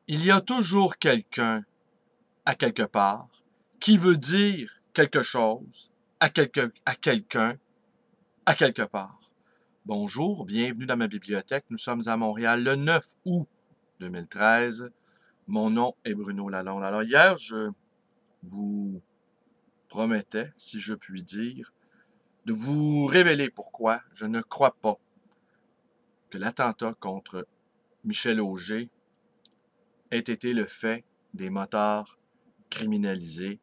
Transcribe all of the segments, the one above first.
Il y a toujours quelqu'un à quelque part qui veut dire quelque chose à quelqu'un à quelque part. Bonjour, bienvenue dans ma bibliothèque. Nous sommes à Montréal le 9 août 2013. Mon nom est Bruno Lalonde. Alors hier, je vous promettais, si je puis dire, de vous révéler pourquoi je ne crois pas que l'attentat contre Michel Auger ait été le fait des motards criminalisés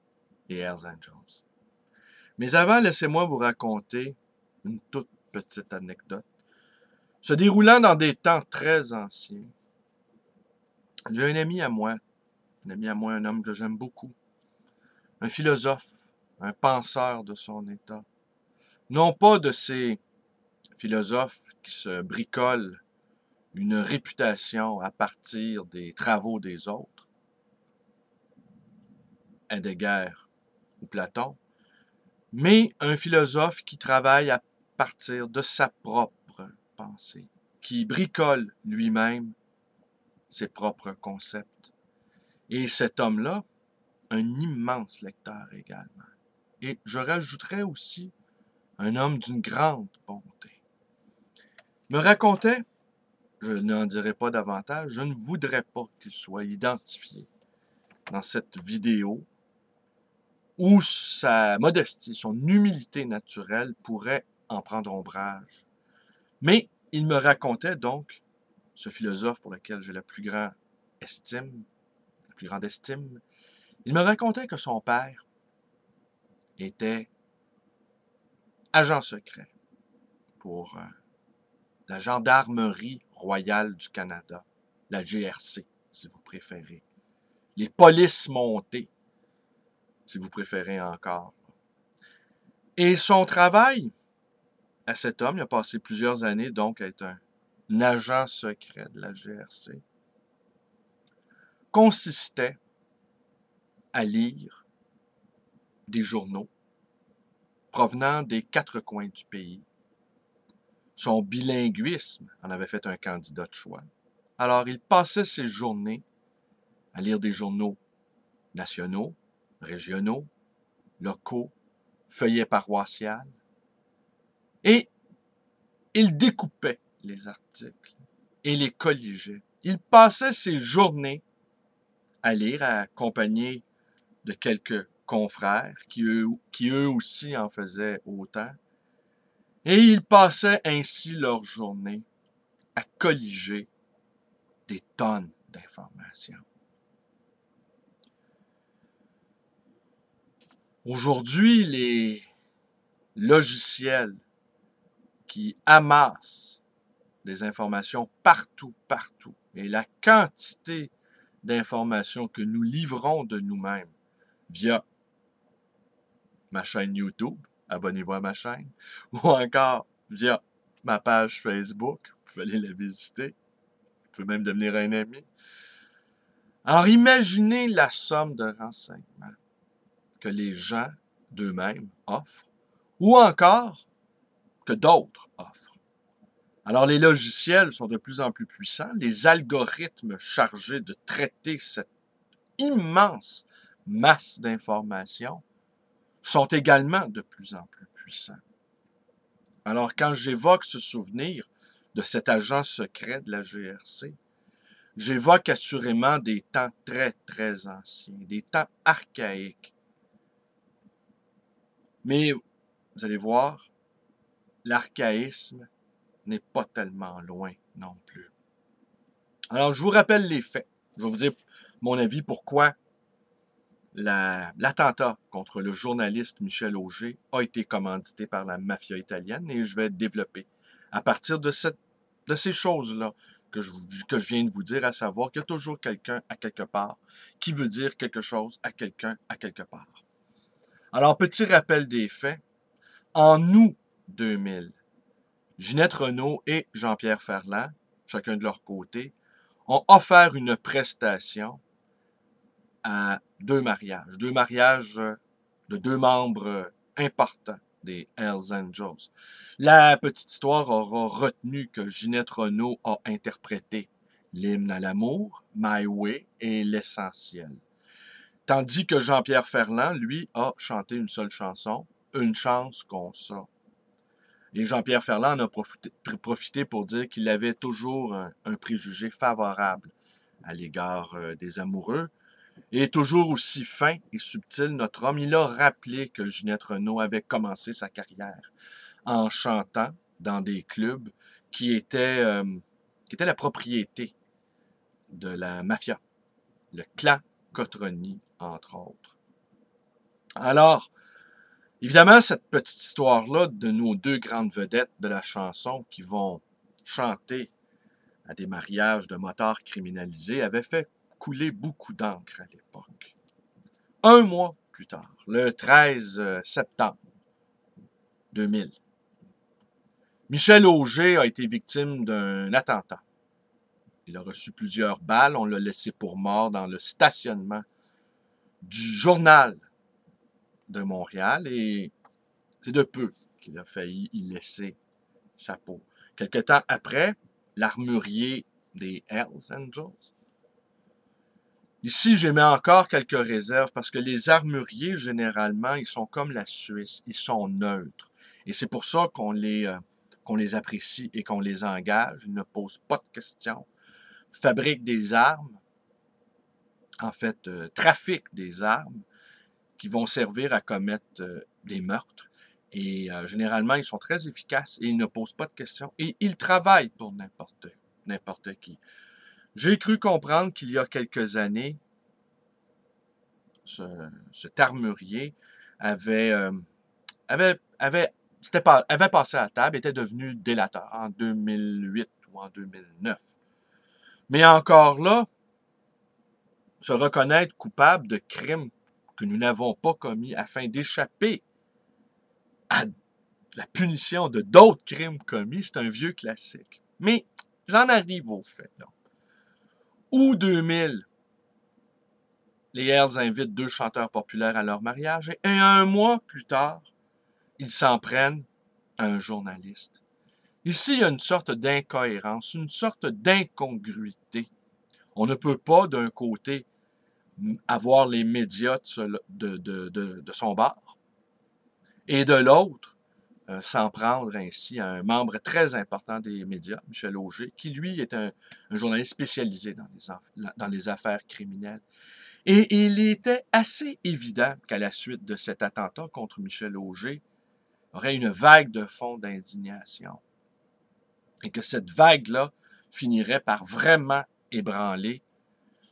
et Hells Angels. Mais avant, laissez-moi vous raconter une toute petite anecdote. Se déroulant dans des temps très anciens, j'ai un ami à moi, un homme que j'aime beaucoup, un philosophe, un penseur de son état. Non pas de ces philosophes qui se bricolent une réputation à partir des travaux des autres, Heidegger ou Platon, mais un philosophe qui travaille à partir de sa propre pensée, qui bricole lui-même ses propres concepts. Et cet homme-là, un immense lecteur également. Et je rajouterais aussi un homme d'une grande bonté. Me racontait, je n'en dirai pas davantage, je ne voudrais pas qu'il soit identifié dans cette vidéo où sa modestie, son humilité naturelle pourrait en prendre ombrage. Mais il me racontait donc, ce philosophe pour lequel j'ai la plus grande estime, il me racontait que son père était agent secret pour la Gendarmerie royale du Canada, la GRC, si vous préférez. Les polices montées, si vous préférez encore. Et son travail à cet homme, il a passé plusieurs années donc à être un agent secret de la GRC, consistait à lire des journaux provenant des quatre coins du pays. Son bilinguisme en avait fait un candidat de choix. Alors, il passait ses journées à lire des journaux nationaux, régionaux, locaux, feuillets paroissiales, et il découpait les articles et les colligeait. Il passait ses journées à lire, accompagné de quelques confrères qui eux aussi en faisaient autant. Et ils passaient ainsi leur journée à colliger des tonnes d'informations. Aujourd'hui, les logiciels qui amassent des informations partout, et la quantité d'informations que nous livrons de nous-mêmes via ma chaîne YouTube, abonnez-vous à ma chaîne, ou encore via ma page Facebook, vous pouvez aller la visiter, vous pouvez même devenir un ami. Alors imaginez la somme de renseignements que les gens d'eux-mêmes offrent, ou encore que d'autres offrent. Alors les logiciels sont de plus en plus puissants, les algorithmes chargés de traiter cette immense masse d'informations sont également de plus en plus puissants. Alors quand j'évoque ce souvenir de cet agent secret de la GRC, j'évoque assurément des temps très, très anciens, des temps archaïques. Mais vous allez voir, l'archaïsme n'est pas tellement loin non plus. Alors, je vous rappelle les faits. Je vais vous dire mon avis pourquoi l'attentat contre le journaliste Michel Auger a été commandité par la mafia italienne et je vais développer à partir de ces choses-là que je viens de vous dire, à savoir qu'il y a toujours quelqu'un à quelque part qui veut dire quelque chose à quelqu'un à quelque part. Alors, petit rappel des faits. En août 2000, Ginette Renault et Jean-Pierre Ferland, chacun de leur côté, ont offert une prestation à deux mariages de deux membres importants des Hells Angels. La petite histoire aura retenu que Ginette Renault a interprété l'hymne à l'amour, My Way et l'essentiel. Tandis que Jean-Pierre Ferland, lui, a chanté une seule chanson, Une chance qu'on ça. Et Jean-Pierre Ferland en a profité pour dire qu'il avait toujours un préjugé favorable à l'égard des amoureux. Et toujours aussi fin et subtil, notre homme, il a rappelé que Ginette Renault avait commencé sa carrière en chantant dans des clubs qui étaient la propriété de la mafia, le clan Cotroni, entre autres. Alors, évidemment, cette petite histoire-là de nos deux grandes vedettes de la chanson qui vont chanter à des mariages de motards criminalisés avait fait couler beaucoup d'encre à l'époque. Un mois plus tard, le 13 septembre 2000, Michel Auger a été victime d'un attentat. Il a reçu plusieurs balles, on l'a laissé pour mort dans le stationnement du Journal de Montréal et c'est de peu qu'il a failli y laisser sa peau. Quelque temps après, l'armurier des Hells Angels. Ici, j'émets encore quelques réserves parce que les armuriers, généralement, ils sont comme la Suisse, ils sont neutres. Et c'est pour ça qu'on les apprécie et qu'on les engage. Ils ne posent pas de questions, fabriquent des armes, en fait, trafiquent des armes qui vont servir à commettre des meurtres. Et généralement, ils sont très efficaces et ils ne posent pas de questions. Et ils travaillent pour n'importe qui. J'ai cru comprendre qu'il y a quelques années, cet armurier avait passé à table, était devenu délateur en 2008 ou en 2009. Mais encore là, se reconnaître coupable de crimes que nous n'avons pas commis afin d'échapper à la punition de d'autres crimes commis, c'est un vieux classique. Mais j'en arrive au fait. Là. Août 2000, les Hells invitent deux chanteurs populaires à leur mariage et un mois plus tard, ils s'en prennent à un journaliste. Ici, il y a une sorte d'incohérence, une sorte d'incongruité. On ne peut pas, d'un côté, avoir les médias de son bord, et de l'autre, s'en prendre ainsi à un membre très important des médias, Michel Auger, qui, lui, est un journaliste spécialisé dans les affaires criminelles. Et il était assez évident qu'à la suite de cet attentat contre Michel Auger, il y aurait une vague de fond d'indignation. Et que cette vague-là finirait par vraiment ébranler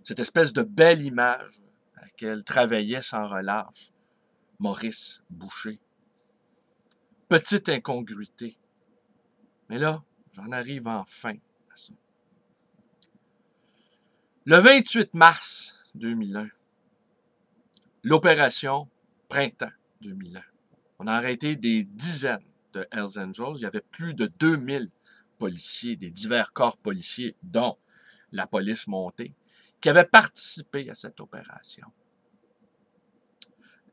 cette espèce de belle image à laquelle travaillait sans relâche Maurice Boucher. Petite incongruité. Mais là, j'en arrive enfin à ça. Le 28 mars 2001, l'opération Printemps 2001. On a arrêté des dizaines de Hells Angels. Il y avait plus de 2000 policiers, des divers corps policiers, dont la police montée, qui avaient participé à cette opération.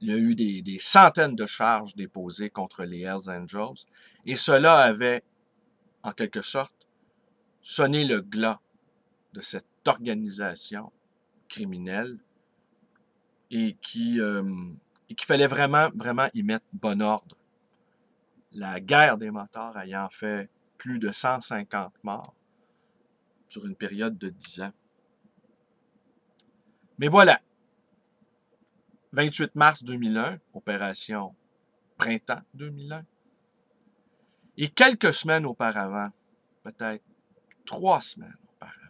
Il y a eu des centaines de charges déposées contre les Hells Angels, et cela avait, en quelque sorte, sonné le glas de cette organisation criminelle et qu'il fallait vraiment, vraiment y mettre bon ordre. La guerre des motards ayant fait plus de 150 morts sur une période de 10 ans. Mais voilà, 28 mars 2001, opération Printemps 2001. Et quelques semaines auparavant, peut-être 3 semaines auparavant,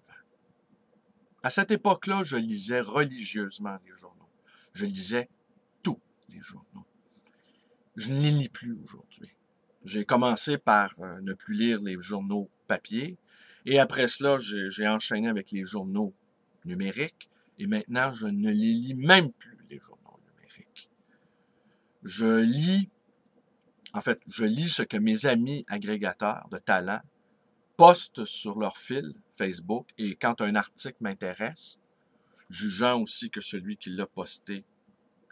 à cette époque-là, je lisais religieusement les journaux. Je lisais tous les journaux. Je ne les lis plus aujourd'hui. J'ai commencé par ne plus lire les journaux papier, et après cela, j'ai enchaîné avec les journaux numériques, et maintenant, je ne les lis même plus, les journaux numériques. Je lis ce que mes amis agrégateurs de talent postent sur leur fil Facebook, et quand un article m'intéresse, jugeant aussi que celui qui l'a posté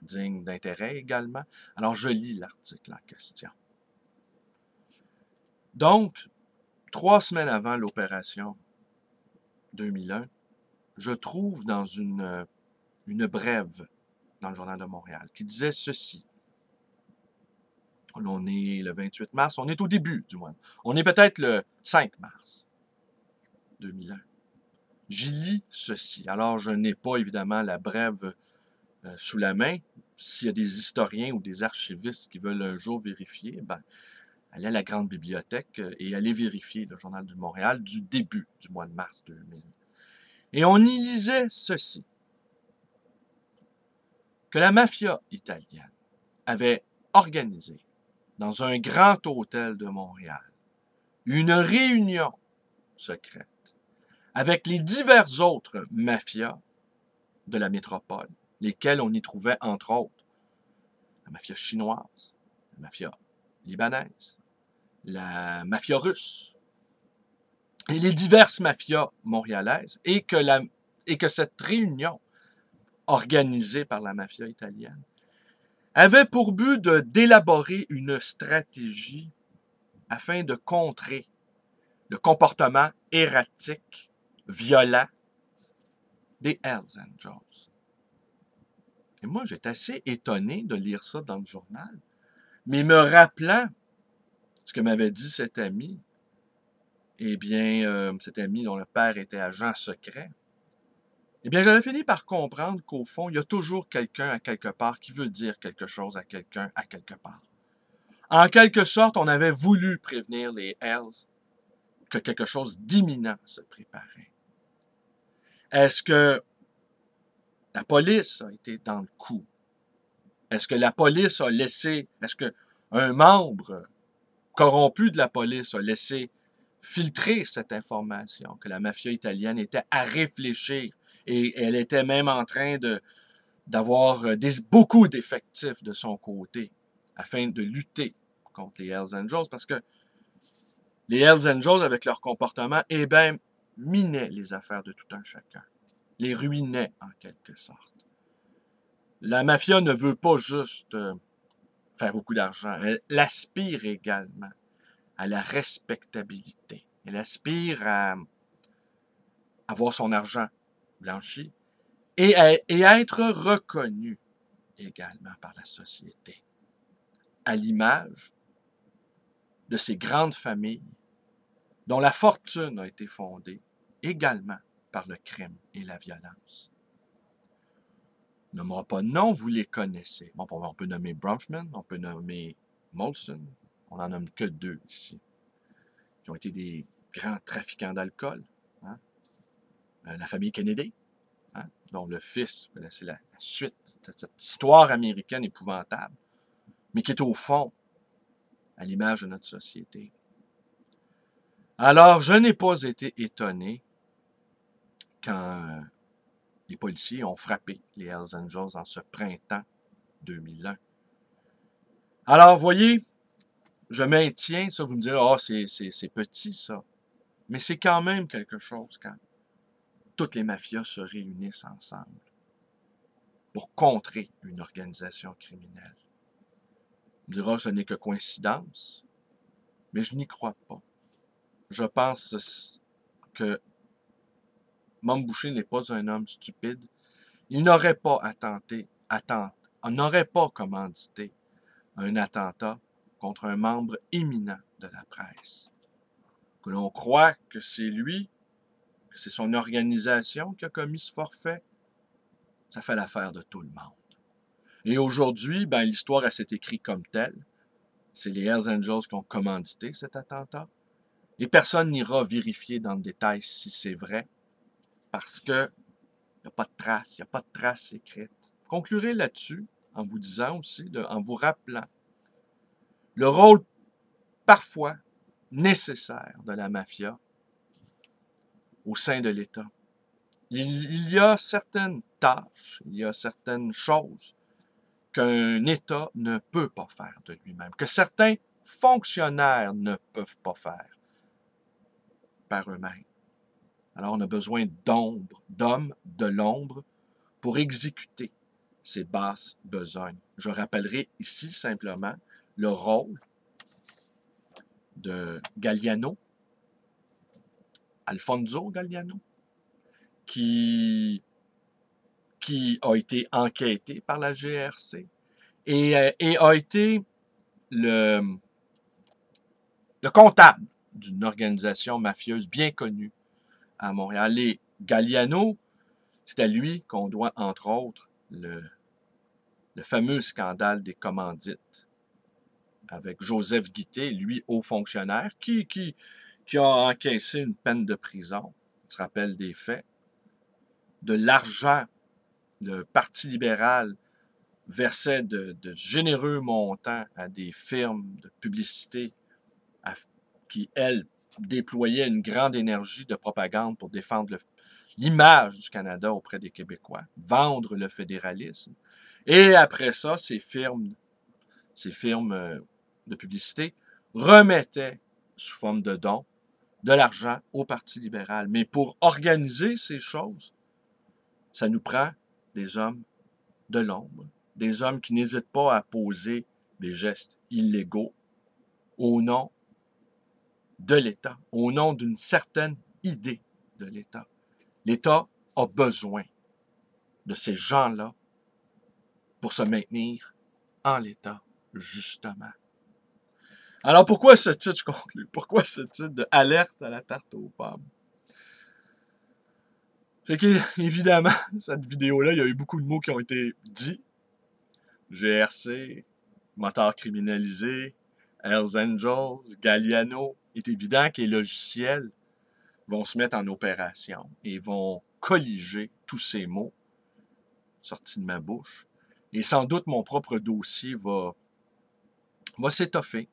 digne d'intérêt également, alors je lis l'article en question. Donc, 3 semaines avant l'opération 2001, je trouve dans une brève dans le Journal de Montréal qui disait ceci. On est le 28 mars, on est au début du mois. On est peut-être le 5 mars 2001. J'y lis ceci. Alors, je n'ai pas évidemment la brève sous la main. S'il y a des historiens ou des archivistes qui veulent un jour vérifier, ben, allez à la grande bibliothèque et allez vérifier le Journal de Montréal du début du mois de mars 2000. Et on y lisait ceci, que la mafia italienne avait organisé dans un grand hôtel de Montréal une réunion secrète avec les divers autres mafias de la métropole, lesquelles on y trouvait entre autres la mafia chinoise, la mafia libanaise, la mafia russe et les diverses mafias montréalaises, et que cette réunion organisée par la mafia italienne avait pour but d'élaborer une stratégie afin de contrer le comportement erratique, violent des Hells Angels. Et moi, j'étais assez étonné de lire ça dans le journal, mais me rappelant ce que m'avait dit cet ami, eh bien, cet ami dont le père était agent secret, eh bien, j'avais fini par comprendre qu'au fond, il y a toujours quelqu'un à quelque part qui veut dire quelque chose à quelqu'un à quelque part. En quelque sorte, on avait voulu prévenir les Hells que quelque chose d'imminent se préparait. Est-ce que la police a été dans le coup? Est-ce que la police a laissé, est-ce qu'un membre corrompu de la police a laissé filtrer cette information, que la mafia italienne était à réfléchir et elle était même en train d'avoir beaucoup d'effectifs de son côté afin de lutter contre les Hells Angels, parce que les Hells Angels, avec leur comportement, eh bien, minaient les affaires de tout un chacun, les ruinaient en quelque sorte. La mafia ne veut pas juste faire beaucoup d'argent, elle aspire également à la respectabilité. Elle aspire à avoir son argent blanchi et à être reconnue également par la société, à l'image de ces grandes familles dont la fortune a été fondée également par le crime et la violence. On nommera pas de nom, vous les connaissez. Bon, on peut nommer Bronfman, on peut nommer Molson, on n'en nomme que deux ici, qui ont été des grands trafiquants d'alcool. Hein? La famille Kennedy, hein? Dont le fils, c'est la suite de cette histoire américaine épouvantable, mais qui est au fond à l'image de notre société. Alors, je n'ai pas été étonné quand les policiers ont frappé les Hells Angels en ce printemps 2001. Alors, voyez, je maintiens ça, vous me direz, ah, c'est petit ça. Mais c'est quand même quelque chose quand toutes les mafias se réunissent ensemble pour contrer une organisation criminelle. On me dira, ce n'est que coïncidence, mais je n'y crois pas. Je pense que Mom Boucher n'est pas un homme stupide. Il n'aurait pas on n'aurait pas commandité un attentat contre un membre éminent de la presse. Que l'on croit que c'est lui, que c'est son organisation qui a commis ce forfait, ça fait l'affaire de tout le monde. Et aujourd'hui, ben, l'histoire s'est écrite comme telle. C'est les Hells Angels qui ont commandité cet attentat. Et personne n'ira vérifier dans le détail si c'est vrai, parce que il n'y a pas de traces, il n'y a pas de traces écrites. Je conclurai là-dessus en vous disant aussi, en vous rappelant le rôle parfois nécessaire de la mafia au sein de l'État. Il y a certaines tâches, il y a certaines choses qu'un État ne peut pas faire de lui-même, que certains fonctionnaires ne peuvent pas faire par eux-mêmes. Alors on a besoin d'hommes de l'ombre pour exécuter ces basses besognes. Je rappellerai ici simplement le rôle de Galliano, Alfonso Galliano, qui a été enquêté par la GRC et a été le comptable d'une organisation mafieuse bien connue à Montréal. Et Galliano, c'est à lui qu'on doit, entre autres, le fameux scandale des commandites avec Joseph Guité, lui, haut fonctionnaire, qui a encaissé une peine de prison. On se rappelle des faits. De l'argent, le Parti libéral versait de généreux montants à des firmes de publicité qui, elles, déployaient une grande énergie de propagande pour défendre l'image du Canada auprès des Québécois, vendre le fédéralisme. Et après ça, ces firmes de publicité remettaient, sous forme de dons, de l'argent au Parti libéral. Mais pour organiser ces choses, ça nous prend des hommes de l'ombre, des hommes qui n'hésitent pas à poser des gestes illégaux au nom de l'État, au nom d'une certaine idée de l'État. L'État a besoin de ces gens-là pour se maintenir en l'État, justement. Alors, pourquoi ce titre, je conclue? Pourquoi ce titre de Alerte à la tarte aux pommes? C'est qu'évidemment, cette vidéo-là, il y a eu beaucoup de mots qui ont été dits. GRC, moteur criminalisé, Hells Angels, Galliano. Il est évident que les logiciels vont se mettre en opération et vont colliger tous ces mots sortis de ma bouche. Et sans doute, mon propre dossier va s'étoffer.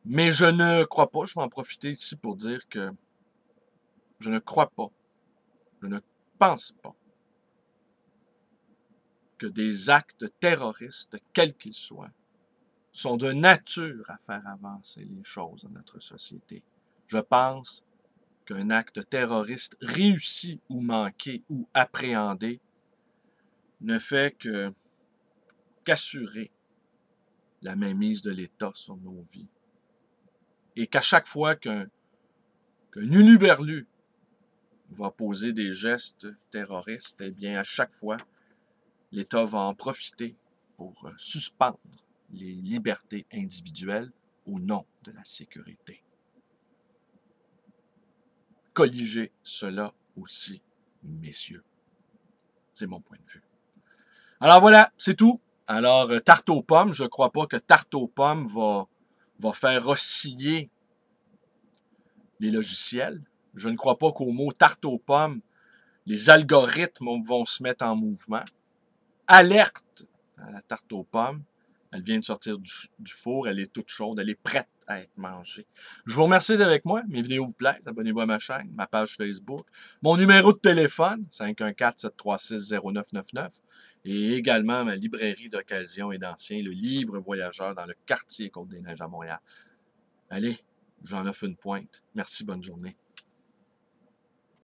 Mais je ne crois pas, je vais en profiter ici pour dire que je ne crois pas, je ne pense pas que des actes terroristes, quels qu'ils soient, sont de nature à faire avancer les choses dans notre société. Je pense qu'un acte terroriste réussi ou manqué ou appréhendé ne fait qu'assurer la mainmise de l'État sur nos vies. Et qu'à chaque fois qu'un huluberlu va poser des gestes terroristes, eh bien, à chaque fois, l'État va en profiter pour suspendre les libertés individuelles au nom de la sécurité. Colligez cela aussi, messieurs. C'est mon point de vue. Alors voilà, c'est tout. Alors, tarte aux pommes, je ne crois pas que tarte aux pommes va faire osciller les logiciels. Je ne crois pas qu'au mot tarte aux pommes, les algorithmes vont se mettre en mouvement. Alerte à la tarte aux pommes. Elle vient de sortir du four, elle est toute chaude, elle est prête à être mangée. Je vous remercie d'être avec moi. Mes vidéos vous plaisent. Abonnez-vous à ma chaîne, ma page Facebook. Mon numéro de téléphone, 514-736-0999. Et également ma librairie d'occasion et d'anciens, le livre voyageur dans le quartier Côte-des-Neiges à Montréal. Allez, j'en offre une pointe. Merci, bonne journée.